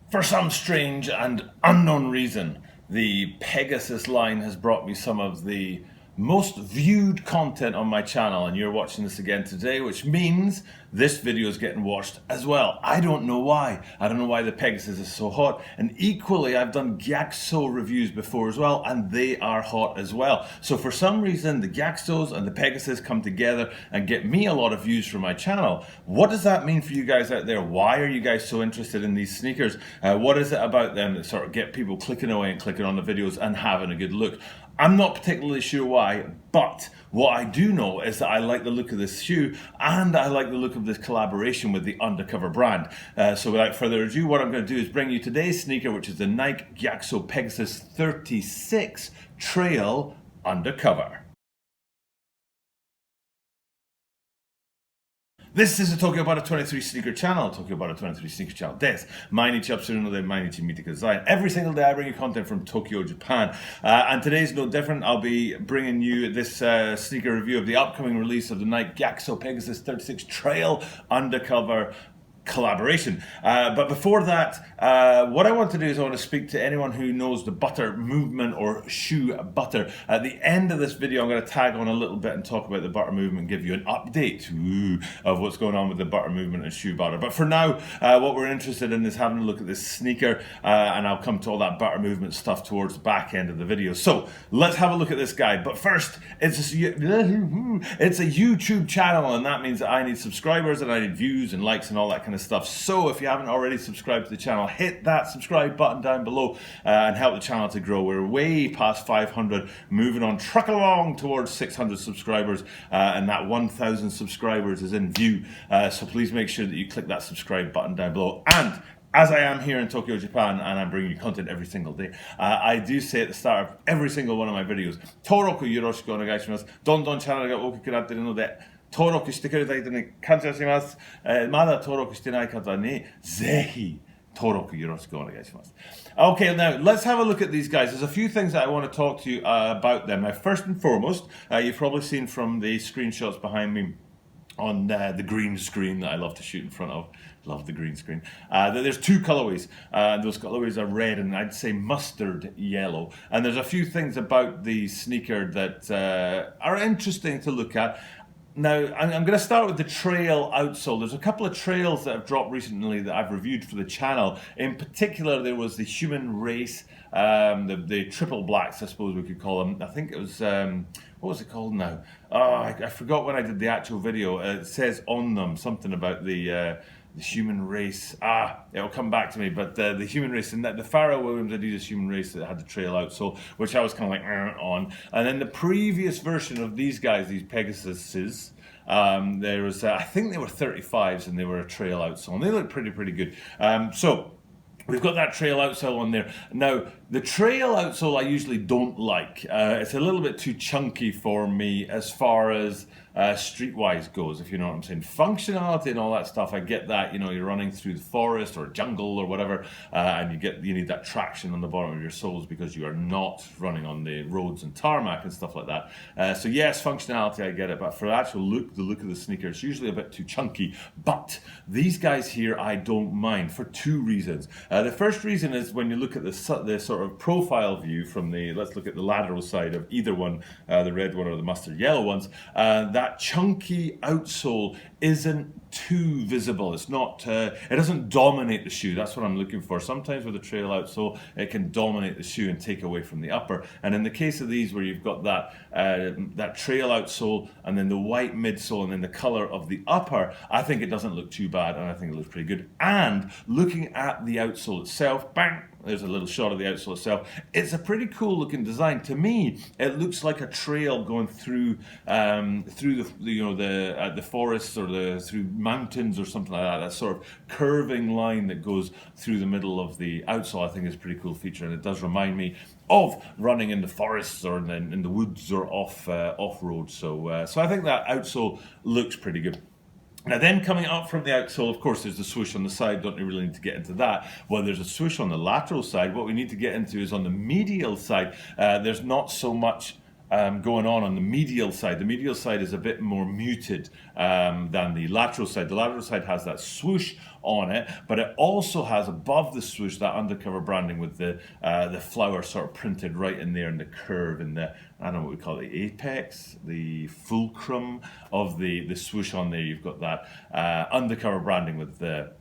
For some strange and unknown reason, the Pegasus line has brought me some of the most viewed content on my channel, and you're watching this again today, which means this video is getting watched as well. I don't know why. I don't know why the Pegasus is so hot. And equally, I've done Gyakusou reviews before as well, and they are hot as well. So for some reason, the Gyakusous and the Pegasus come together and get me a lot of views for my channel. What does that mean for you guys out there? Why are you guys so interested in these sneakers? What is it about them that sort of get people clicking away and clicking on the videos and having a good look? I'm not particularly sure why, but what I do know is that I like the look of this shoe and I like the look of this collaboration with the Undercover brand. So without further ado, what I'm going to do is bring you today's sneaker, which is the Nike Gyakusou Pegasus 36 Trail Undercover. This is the Tokyo Butter 23 sneaker channel. Tokyo Butter 23 sneaker channel です。毎日アップするので毎日見てください. Every single day I bring you content from Tokyo, Japan. And today's no different. I'll be bringing you this sneaker review of the upcoming release of the Nike Gyakusou Pegasus 36 Trail Undercover collaboration. But before that, what I want to do is I want to speak to anyone who knows the butter movement or shoe butter. At the end of this video, I'm going to tag on a little bit and talk about the butter movement and give you an update of what's going on with the butter movement and shoe butter. But for now, what we're interested in is having a look at this sneaker, and I'll come to all that butter movement stuff towards the back end of the video. So let's have a look at this guy. But first, it's a YouTube channel, and that means that I need subscribers and I need views and likes and all that kind of stuff. So if you haven't already subscribed to the channel, hit that subscribe button down below and help the channel to grow. We're way past 500, moving on, truck along towards 600 subscribers, and that 1,000 subscribers is in view. So please make sure that you click that subscribe button down below. And as I am here in Tokyo, Japan, and I'm bringing you content every single day, I do say at the start of every single one of my videos, Toroku yoroshiku onegaishimasu. どんどんチャンネルが大きくなっているので、登録してくれた人に感謝します。まだ登録してない方にぜひ登録よろしくお願いします。Okay, now let's have a look at these guys. There's a few things that I want to talk to you about them. Now, first and foremost, you've probably seen from the screenshots behind me on the green screen that I love to shoot in front of. Love the green screen. There's two colorways. Those colorways are red and I'd say mustard yellow. And there's a few things about the sneaker that are interesting to look at. Now, I'm going to start with the trail outsole. There's a couple of trails that have dropped recently that I've reviewed for the channel. In particular, there was the Human Race, the triple blacks, I suppose we could call them. I think it was, what was it called now? I forgot when I did the actual video. It says on them something about the Human Race. It'll come back to me. But the Human Race, and the Pharrell Williams Adidas Human Race that had the trail outsole, which I was kind of like on. And then the previous version of these guys, these Pegasuses, there was, I think they were 35s and they were a trail outsole. And they look pretty good. So we've got that trail outsole on there. Now, the trail outsole I usually don't like. It's a little bit too chunky for me as far as streetwise goes, if you know what I'm saying. Functionality and all that stuff, I get that. You know, you're running through the forest or jungle or whatever, and you need that traction on the bottom of your soles because you are not running on the roads and tarmac and stuff like that. So yes, functionality, I get it, but for the actual look, the look of the sneaker, it's usually a bit too chunky. But these guys here, I don't mind for two reasons. The first reason is when you look at the sort of profile view from the, let's look at the lateral side of either one, the red one or the mustard yellow ones, that chunky outsole isn't too visible. It's not, it doesn't dominate the shoe. That's what I'm looking for. Sometimes with a trail outsole, it can dominate the shoe and take away from the upper. And in the case of these, where you've got that trail outsole and then the white midsole and then the color of the upper, I think it doesn't look too bad, and I think it looks pretty good. And looking at the outsole itself, bang, there's a little shot of the outsole itself. It's a pretty cool looking design. To me, it looks like a trail going through the forests or through mountains or something like that. That sort of curving line that goes through the middle of the outsole, I think, is a pretty cool feature, and it does remind me of running in the forests or in the woods or off road. So I think that outsole looks pretty good. Now then, coming up from the outsole, of course, there's the swoosh on the side. Don't really need to get into that. Well, there's a swoosh on the lateral side. What we need to get into is on the medial side. There's not so much going on the medial side. The medial side is a bit more muted than the lateral side. The lateral side has that swoosh on it, but it also has above the swoosh that undercover branding with the flower sort of printed right in there in the curve, in the, I don't know what we call it, the apex, the fulcrum of the swoosh on there. You've got that undercover branding with the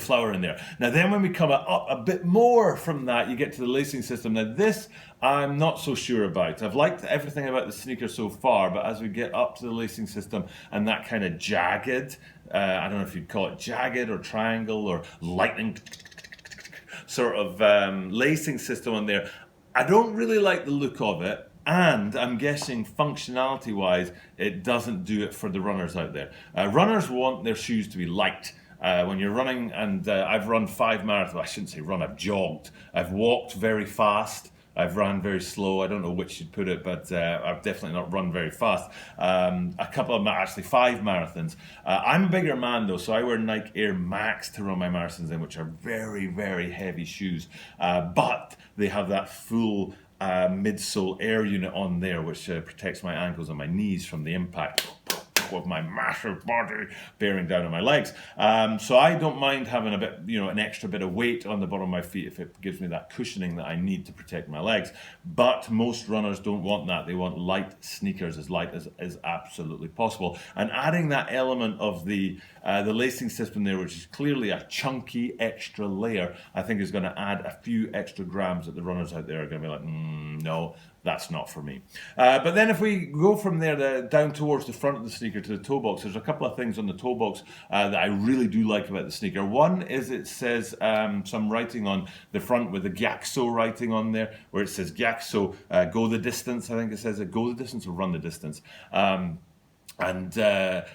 flower in there. Now then when we come up a bit more from that, you get to the lacing system. Now this I'm not so sure about. I've liked everything about the sneaker so far, but as we get up to the lacing system and that kind of jagged, I don't know if you'd call it jagged or triangle or lightning sort of lacing system on there, I don't really like the look of it. And I'm guessing functionality wise, it doesn't do it for the runners out there. Runners want their shoes to be light. When you're running, and I've run 5 marathons, I shouldn't say run, I've jogged. I've walked very fast. I've run very slow. I don't know which you'd put it, but I've definitely not run very fast. A couple of, actually 5 marathons. I'm a bigger man though, so I wear Nike Air Max to run my marathons in, which are very, very heavy shoes. But they have that full midsole air unit on there, which protects my ankles and my knees from the impact of my massive body bearing down on my legs. So I don't mind having a bit, an extra bit of weight on the bottom of my feet if it gives me that cushioning that I need to protect my legs. But most runners don't want that. They want light sneakers, as light as absolutely possible. And adding that element of the lacing system there, which is clearly a chunky extra layer, I think is going to add a few extra grams that the runners out there are going to be like, no, that's not for me. But then if we go from there down towards the front of the sneaker to the toe box, there's a couple of things on the toe box that I really do like about the sneaker. One is it says some writing on the front with the Gyakusou writing on there, where it says Gyakusou, go the distance. I think it says go the distance or run the distance. And that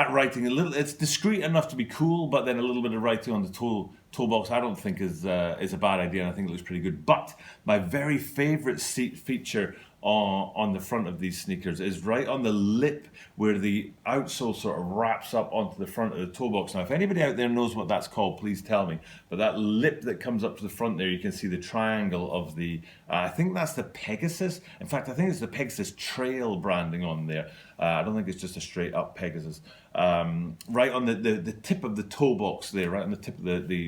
writing, it's discreet enough to be cool, but then a little bit of writing on the toe box I don't think is a bad idea, and I think it looks pretty good. But my very favorite feature on the front of these sneakers is right on the lip where the outsole sort of wraps up onto the front of the toe box. Now, if anybody out there knows what that's called, please tell me. But that lip that comes up to the front there, you can see the triangle of the, I think that's the Pegasus. In fact, I think it's the Pegasus Trail branding on there. I don't think it's just a straight up Pegasus. Right on the tip of the toe box there, right on the tip of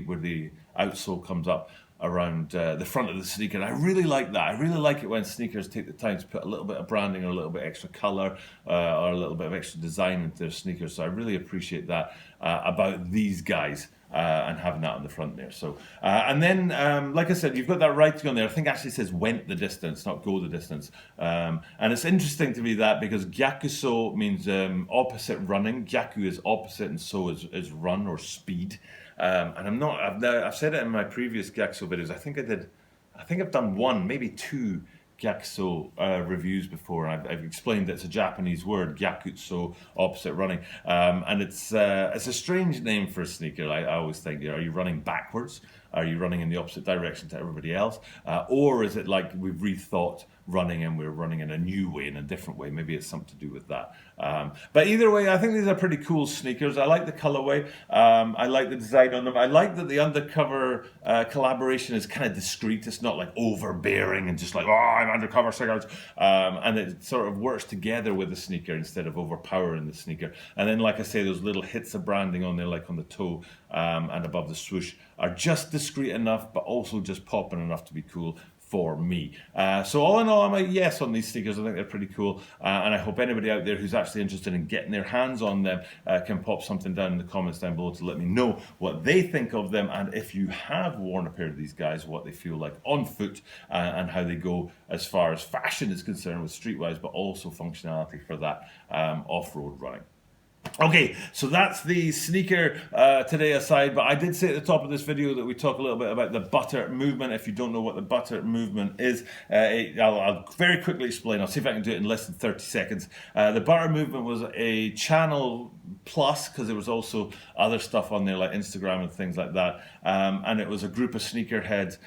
where the outsole comes up around the front of the sneaker. And I really like that. I really like it when sneakers take the time to put a little bit of branding or a little bit extra color or a little bit of extra design into their sneakers. So I really appreciate that about these guys. And having that on the front there. So, and then, like I said, you've got that writing on there. I think it actually says went the distance, not go the distance. And it's interesting to me that because Gyakusou means opposite running. Gyaku is opposite and so is run or speed. And I've said it in my previous Gyakusou videos. I think I've done one, maybe 2 Gyakusou reviews before, and I've explained that it's a Japanese word, Gyakutsu, opposite running, and it's a strange name for a sneaker. I always think, are you running backwards? Are you running in the opposite direction to everybody else? Or is it like we've rethought running and we're running in a new way, in a different way? Maybe it's something to do with that. But either way, I think these are pretty cool sneakers. I like the colorway. I like the design on them. I like that the undercover collaboration is kind of discreet. It's not like overbearing and just like, oh, I'm undercover sneakers. And it sort of works together with the sneaker instead of overpowering the sneaker. And then, like I say, those little hits of branding on there, like on the toe and above the swoosh, are just discreet enough, but also just popping enough to be cool for me. So all in all, I'm a yes on these sneakers. I think they're pretty cool, and I hope anybody out there who's actually interested in getting their hands on them can pop something down in the comments down below to let me know what they think of them, and if you have worn a pair of these guys, what they feel like on foot, and how they go as far as fashion is concerned with streetwise, but also functionality for that off-road running. Okay, so that's the sneaker today aside, but I did say at the top of this video that we talk a little bit about the butter movement. If you don't know what the butter movement is, I'll very quickly explain. I'll see if I can do it in less than 30 seconds. The butter movement was a channel plus, because there was also other stuff on there like Instagram and things like that, and it was a group of sneakerheads.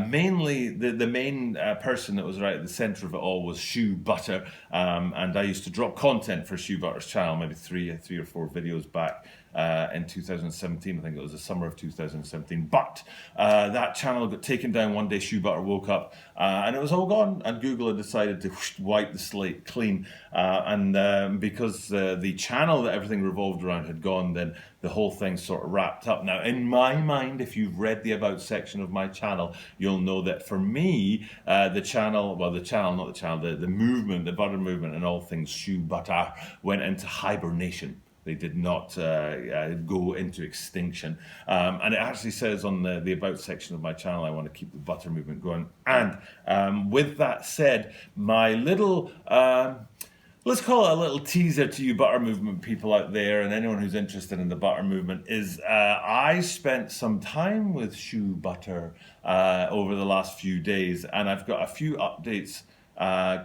Mainly the main person that was right at the center of it all was Shoe Butter, and I used to drop content for Shoe Butter's channel maybe three or 4 videos back in 2017. I think it was the summer of 2017. But that channel got taken down one day. Shoe Butter woke up and it was all gone. And Google had decided to wipe the slate clean. Because the channel that everything revolved around had gone, then the whole thing sort of wrapped up. Now, in my mind, if you've read the About section of my channel, you'll know that for me, the movement, the butter movement and all things shoe butter went into hibernation. They did not go into extinction. And it actually says on the About section of my channel, I want to keep the butter movement going. And with that said, my little... let's call it a little teaser to you butter movement people out there and anyone who's interested in the butter movement is I spent some time with Shoe Butter over the last few days, and I've got a few updates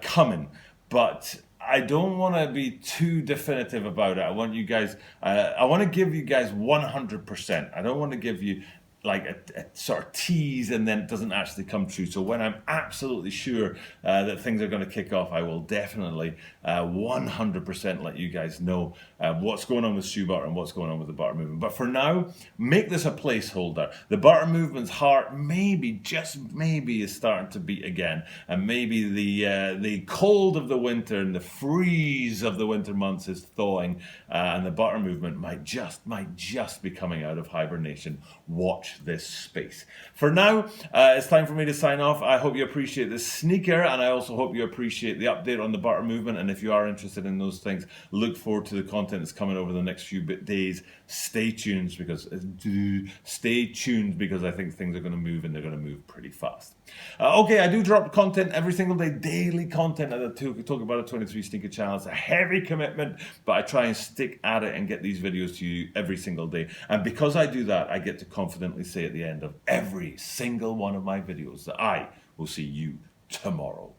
coming, but I don't want to be too definitive about it. I want you guys, I want to give you guys 100%. I don't want to give you like a sort of tease and then it doesn't actually come true. So when I'm absolutely sure that things are going to kick off, I will definitely 100% let you guys know what's going on with Shoe Butter and what's going on with the butter movement. But for now, make this a placeholder. The butter movement's heart maybe, just maybe, is starting to beat again, and maybe the cold of the winter and the freeze of the winter months is thawing, and the butter movement might just be coming out of hibernation. Watch this space. For now, it's time for me to sign off. I hope you appreciate this sneaker, and I also hope you appreciate the update on the butter movement. And if you are interested in those things, look forward to the content that's coming over the next few days. Stay tuned because I think things are going to move, and they're going to move pretty fast. Okay, I do drop content every single day, daily content at the Talk About a 23 Sneaker channel. It's a heavy commitment, but I try and stick at it and get these videos to you every single day. And because I do that, I get to confidently say at the end of every single one of my videos that I will see you tomorrow.